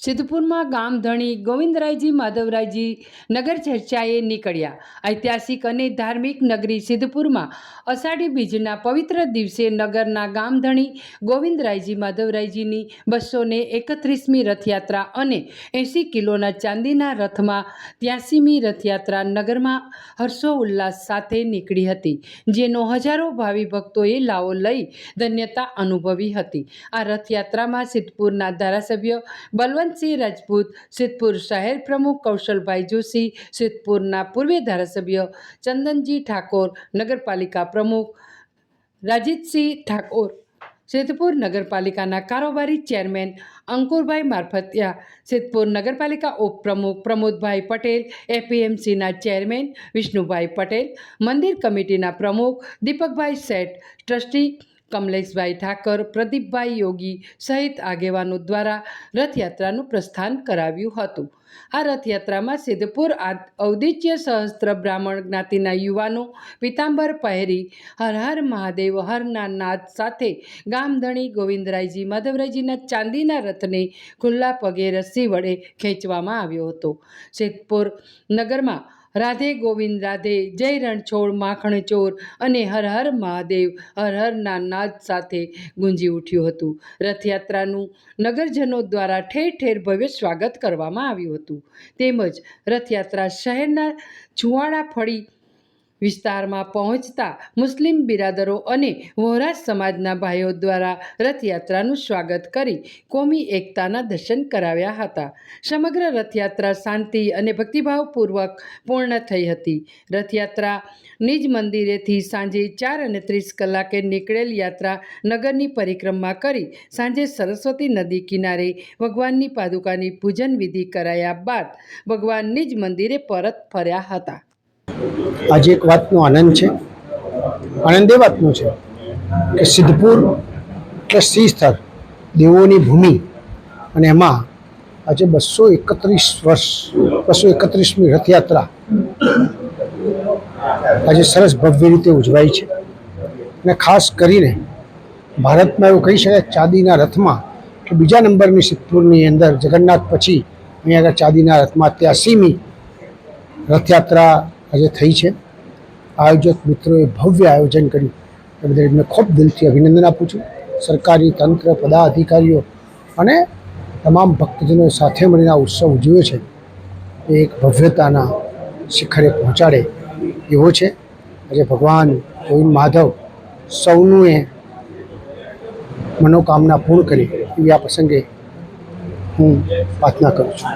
સિદ્ધપુર માં ગામ ધણી ગોવિંદરાયજી માધવરાયજી નગર ચર્ચાએ નીકળ્યા। ઐતિહાસિક અને ધાર્મિક નગરી સિદ્ધપુરમાં અષાઢી બીજના પવિત્ર દિવસે નગરના ગામ ધણી ગોવિંદરાયજી માધવરાયજીની 231મી રથયાત્રા અને 80 કિલોના ચાંદીના રથમાં 83મી રથયાત્રા નગરમાં હર્ષોલ્લાસ સાથે નીકળી હતી, જેનો હજારો ભાવિ ભક્તોએ લાવો લઈ ધન્યતા અનુભવી હતી। આ રથયાત્રામાં સિદ્ધપુરના ધારાસભ્ય બલવંતસિંહ રાજપૂત, સિદ્ધપુર શહેર પ્રમુખ કૌશલભાઈ જોશી, સિદ્ધપુરના પૂર્વ ધારાસભ્ય ચંદનજી ઠાકોર, નગરપાલિકા પ્રમુખ રાજીતસિંહ ઠાકોર, સિદ્ધપુર નગરપાલિકાના કારોબારી ચેરમેન અંકુરભાઈ મારફતિયા, સિદ્ધપુર નગરપાલિકા ઉપપ્રમુખ પ્રમોદભાઈ પટેલ, એપીએમસીના ચેરમેન વિષ્ણુભાઈ પટેલ, મંદિર કમિટીના પ્રમુખ દીપકભાઈ શેઠ, ટ્રસ્ટી કમલેશભાઈ ઠાકર, પ્રદીપભાઈ યોગી સહિત આગેવાનો દ્વારા રથયાત્રાનું પ્રસ્થાન કરાવ્યું હતું। આ રથયાત્રામાં સિદ્ધપુર ઔદિત્ય સહસ્ત્ર બ્રાહ્મણ જ્ઞાતિના યુવાનો પીતાંબર પહેરી હર હર મહાદેવ હરના નાદ સાથે ગામધણી ગોવિંદરાયજી માધવરાયજીના ચાંદીના રથને ખુલ્લા પગે રસ્સી વડે ખેંચવામાં આવ્યો હતો। સિદ્ધપુર નગરમાં રાધે ગોવિંદ રાધે, જય રણછોડ માખણ ચોર અને હર હર મહાદેવ હર હરના નાદ સાથે ગુંજી ઉઠ્યું હતું। રથયાત્રાનું નગરજનો દ્વારા ઠેર ઠેર ભવ્ય સ્વાગત કરવામાં આવ્યું હતું, તેમજ રથયાત્રા શહેરના છુવાડા ફળી વિસ્તારમાં પહોંચતા મુસ્લિમ બિરાદરો અને વહોરા સમાજના ભાઈઓ દ્વારા રથયાત્રાનું સ્વાગત કરી કોમી એકતાના દર્શન કરાવ્યા હતા। સમગ્ર રથયાત્રા શાંતિ અને ભક્તિભાવપૂર્વક પૂર્ણ થઈ હતી। રથયાત્રા નિજ મંદિરેથી સાંજે 4:30 કલાકે નીકળેલ યાત્રા નગરની પરિક્રમા કરી સાંજે સરસ્વતી નદી કિનારે ભગવાનની પાદુકાની પૂજન વિધિ કરાયા બાદ ભગવાન નિજ મંદિરે પરત ફર્યા હતા। આજે એક વાતનો આનંદ છે, આનંદ એ વાતનો છે કે સિદ્ધપુર એટલે શ્રી સ્થળ, દેવોની ભૂમિ, અને એમાં આજે 231મી રથયાત્રા આજે સરસ ભવ્ય રીતે ઉજવાય છે। અને ખાસ કરીને ભારતમાં એવું કહી શકાય ચાંદીના રથમાં કે બીજા નંબરની સિદ્ધપુરની અંદર જગન્નાથ પછી અહીંયા આગળ ચાંદીના રથમાં 83મી રથયાત્રા આજે થઈ છે। આયોજક મિત્રોએ ભવ્ય આયોજન કર્યું, એ બદલ એમને ખૂબ દિલથી અભિનંદન આપું છું। સરકારી તંત્ર, પદાધિકારીઓ અને તમામ ભક્તજનો સાથે મળીને આ ઉત્સવ ઉજવ્યો છે એ એક ભવ્યતાના શિખરે પહોંચાડે એવો છે। આજે ભગવાન ગોવિંદ માધવ સૌનું એ મનોકામના પૂર્ણ કરે એવી આ પ્રસંગે હું પ્રાર્થના કરું છું।